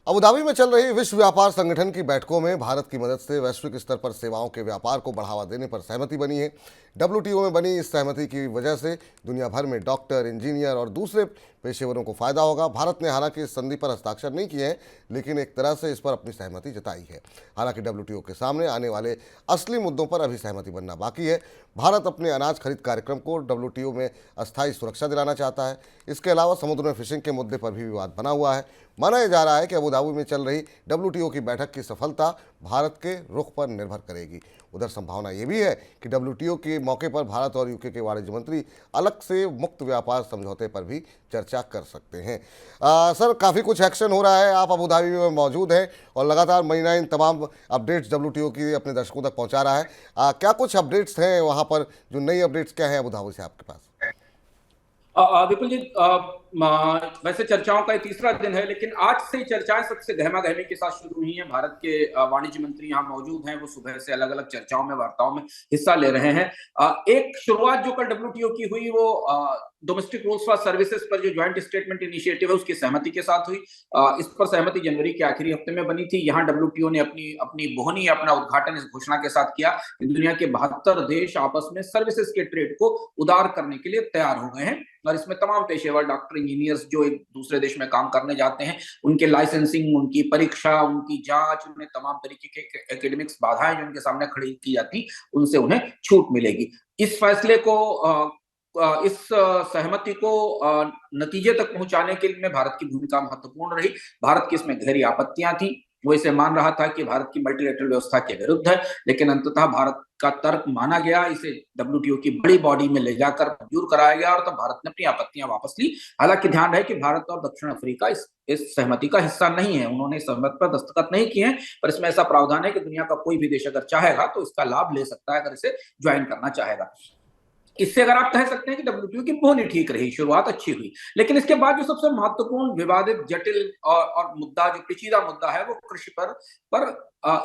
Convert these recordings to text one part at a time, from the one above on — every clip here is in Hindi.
अबू धाबी में चल रही विश्व व्यापार संगठन की बैठकों में भारत की मदद से वैश्विक स्तर पर सेवाओं के व्यापार को बढ़ावा देने पर सहमति बनी है। डब्ल्यूटीओ में बनी इस सहमति की वजह से दुनिया भर में डॉक्टर, इंजीनियर और दूसरे पेशेवरों को फायदा होगा। भारत ने हालांकि इस संधि पर हस्ताक्षर नहीं किए हैं, लेकिन एक तरह से इस पर अपनी सहमति जताई है। हालांकि डब्ल्यूटीओ के सामने आने वाले असली मुद्दों पर अभी सहमति बनना बाकी है। भारत अपने अनाज खरीद कार्यक्रम को डब्ल्यूटीओ में अस्थायी सुरक्षा दिलाना चाहता है। इसके अलावा समुद्र में फिशिंग के मुद्दे पर भी विवाद बना हुआ है। माना जा रहा है कि अबू धाबी में चल रही डब्ल्यूटीओ की बैठक की सफलता भारत के रुख पर निर्भर करेगी। उधर संभावना ये भी है कि डब्ल्यूटीओ के मौके पर भारत और यूके के वाणिज्य मंत्री अलग से मुक्त व्यापार समझौते पर भी चर्चा कर सकते हैं। सर, काफ़ी कुछ एक्शन हो रहा है, आप अबू धाबी में मौजूद हैं और लगातार महीना इन तमाम अपडेट्स डब्ल्यूटीओ की अपने दर्शकों तक पहुंचा रहा है। क्या कुछ अपडेट्स हैं वहाँ पर, जो नई अपडेट्स क्या है अबू धाबी से आपके पास? विपुल जी, वैसे चर्चाओं का ये तीसरा दिन है, लेकिन आज से चर्चाएं सबसे गहमा गहमी के साथ शुरू हुई हैं। भारत के वाणिज्य मंत्री यहाँ मौजूद हैं, वो सुबह से अलग अलग चर्चाओं में, वार्ताओं में हिस्सा ले रहे हैं। एक शुरुआत जो कल डब्ल्यूटीओ की हुई, वो डोमेस्टिक रूल्स फॉर सर्विसेज पर जो ज्वाइंट स्टेटमेंट इनिशिएटिव है उसकी सहमति के साथ हुई। इस पर सहमति जनवरी के आखिरी हफ्ते में बनी थी। यहाँ डब्ल्यूटीओ ने अपनी अपनी बोहनी, अपना उद्घाटन इस घोषणा के साथ किया कि दुनिया के 72 देश आपस में सर्विसेज के ट्रेड को उदार करने के लिए तैयार हो गए हैं, और इसमें तमाम पेशेवर डॉक्टर, इंजीनियर्स जो एक दूसरे देश में काम करने जाते हैं, उनके लाइसेंसिंग, उनकी परीक्षा, उनकी जांच, उन्हें तमाम तरीके के एकेडमिक्स बाधाएं जो उनके सामने खड़ी की जाती, उनसे उन्हें छूट मिलेगी। इस फैसले को, इस सहमति को नतीजे तक पहुंचाने के लिए भारत की भूमिका महत्वपूर्ण रही। भारत की इसमें गहरी आपत्तियां थी। वो इसे मान रहा था कि भारत की मल्टीलेटरल व्यवस्था के विरुद्ध है, लेकिन अंततः भारत का तर्क माना गया। इसे डब्ल्यूटीओ की बड़ी बॉडी में ले जाकर मंजूर कराया गया, और तब भारत ने अपनी आपत्तियां वापस ली। हालांकि ध्यान रहे कि भारत और दक्षिण अफ्रीका इस सहमति का हिस्सा नहीं है, उन्होंने सहमति पर दस्तखत नहीं किए हैं, पर इसमें ऐसा प्रावधान है कि दुनिया का कोई भी देश अगर चाहेगा तो इसका लाभ ले सकता है, अगर इसे ज्वाइन करना चाहेगा। इससे अगर आप कह सकते हैं कि डब्ल्यूटीओ की बोनी ठीक रही, शुरुआत अच्छी हुई, लेकिन इसके बाद जो सबसे महत्वपूर्ण, विवादित, जटिल और मुद्दा, जो पेचीदा मुद्दा है, वो कृषि पर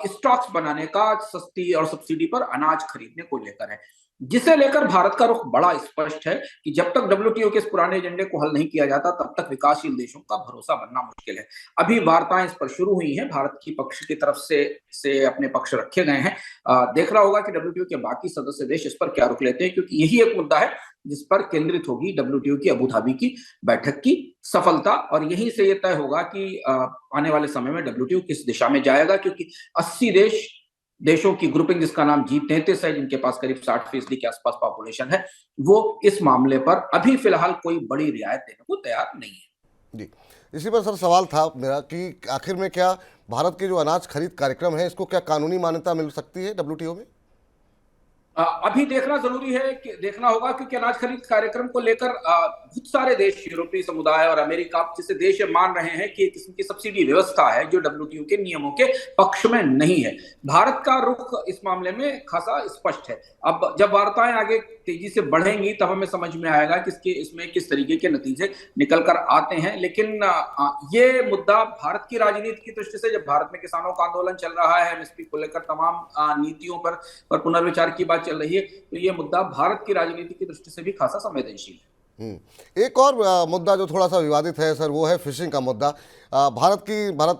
स्टॉक्स बनाने का, सस्ती और सब्सिडी पर अनाज खरीदने को लेकर है, जिसे लेकर भारत का रुख बड़ा स्पष्ट है कि जब तक डब्ल्यूटीओ के इस पुराने एजेंडे को हल नहीं किया जाता, तब तक विकासशील देशों का भरोसा बनना मुश्किल है। अभी वार्ताएं इस पर शुरू हुई हैं, भारत की पक्ष की तरफ से अपने पक्ष रखे गए हैं। देखना होगा कि डब्ल्यूटीओ के बाकी सदस्य देश इस पर क्या रुख लेते हैं, क्योंकि यही एक मुद्दा है जिस पर केंद्रित होगी डब्ल्यूटीओ की अबू धाबी की बैठक की सफलता, और यहीं से यह तय होगा कि आने वाले समय में डब्ल्यूटीओ किस दिशा में जाएगा, क्योंकि 80 देशों की ग्रुपिंग, जिसका नाम G33 है, जिनके पास करीब 60% के आसपास पॉपुलेशन है, वो इस मामले पर अभी फिलहाल कोई बड़ी रियायत देने को तैयार नहीं है। जी, इसी पर सर सवाल था मेरा कि आखिर में क्या भारत के जो अनाज खरीद कार्यक्रम है, इसको क्या कानूनी मान्यता मिल सकती है डब्ल्यूटीओ में? अभी देखना जरूरी है, कि देखना होगा, क्योंकि अनाज खरीद कार्यक्रम को लेकर बहुत सारे देश, यूरोपीय समुदाय और अमेरिका जैसे देश मान रहे हैं कि एक किस्म की सब्सिडी व्यवस्था है जो डब्ल्यूटीओ के नियमों के पक्ष में नहीं है। भारत का रुख इस मामले में खासा स्पष्ट है। अब जब वार्ताएं आगे तेजी से बढ़ेंगी, तब हमें समझ में आएगा कि इसमें किस तरीके के नतीजे निकल कर आते हैं। लेकिन ये मुद्दा भारत की राजनीति की दृष्टि से, जब भारत में किसानों का आंदोलन चल रहा है, एमएसपी को लेकर तमाम नीतियों पर पुनर्विचार की बात चल रही है, तो ये मुद्दा भारत की राजनीति की दृष्टि से भी खासा संवेदनशील है। एक और मुद्दा जो थोड़ा सा विवादित है सर, वो है फिशिंग का मुद्दा। भारत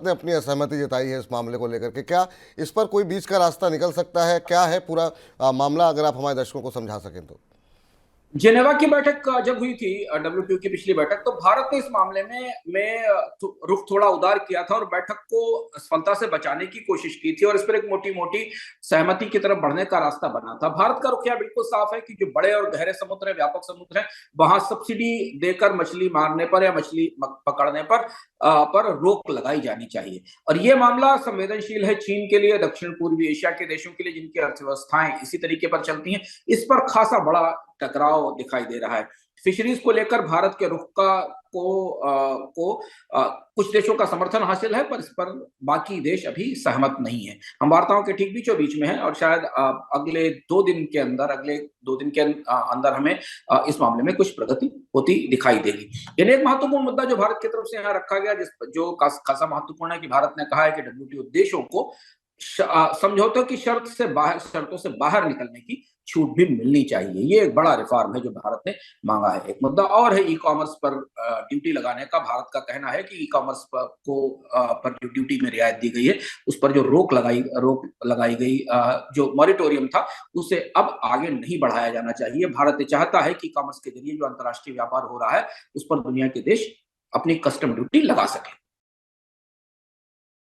ने अपनी असहमति जताई है इस मामले को लेकर के। क्या इस पर कोई बीच का रास्ता निकल सकता है? क्या है पूरा मामला, अगर आप हमारे दर्शकों को समझा सकें तो। जेनेवा की बैठक जब हुई थी, डब्ल्यूटीओ की पिछली बैठक, तो भारत ने इस मामले में रुख थोड़ा उदार किया था और बैठक को सफलता से बचाने की कोशिश की थी, और इस पर एक मोटी मोटी सहमति की तरफ बढ़ने का रास्ता बना था। भारत का रुख यह बिल्कुल साफ है कि जो बड़े और गहरे समुद्र है, व्यापक समुद्र है, वहां सब्सिडी देकर मछली मारने पर या मछली पकड़ने पर रोक लगाई जानी चाहिए। और यह मामला संवेदनशील है चीन के लिए, दक्षिण पूर्वी एशिया के देशों के लिए, जिनकी अर्थव्यवस्थाएं इसी तरीके पर चलती हैं। इस पर खासा बड़ा टकराव दिखाई दे रहा है। फिशरीज को लेकर भारत के रुख को कुछ देशों का समर्थन हासिल है, पर इस पर बाकी देश अभी सहमत नहीं है। हम वार्ताओं के ठीक बीचों बीच में हैं, और शायद अगले दो दिन के अंदर हमें इस मामले में कुछ प्रगति होती दिखाई देगी। यानी एक महत्वपूर्ण मुद्दा जो भारत की तरफ से यहाँ रखा गया, जो खासा महत्वपूर्ण है, कि भारत ने कहा है कि डब्ल्यूटीओ देशों को समझौतों की शर्तों से बाहर निकलने की छूट भी मिलनी चाहिए। ये एक बड़ा रिफॉर्म है जो भारत ने मांगा है। एक मुद्दा और है ई कॉमर्स पर ड्यूटी लगाने का। भारत का कहना है कि ई कॉमर्स पर जो ड्यूटी में रियायत दी गई है, उस पर जो रोक लगाई गई, जो मॉरिटोरियम था, उसे अब आगे नहीं बढ़ाया जाना चाहिए। भारत ये चाहता है कि ई कॉमर्स के जरिए जो अंतर्राष्ट्रीय व्यापार हो रहा है, उस पर दुनिया के देश अपनी कस्टम ड्यूटी लगा सके।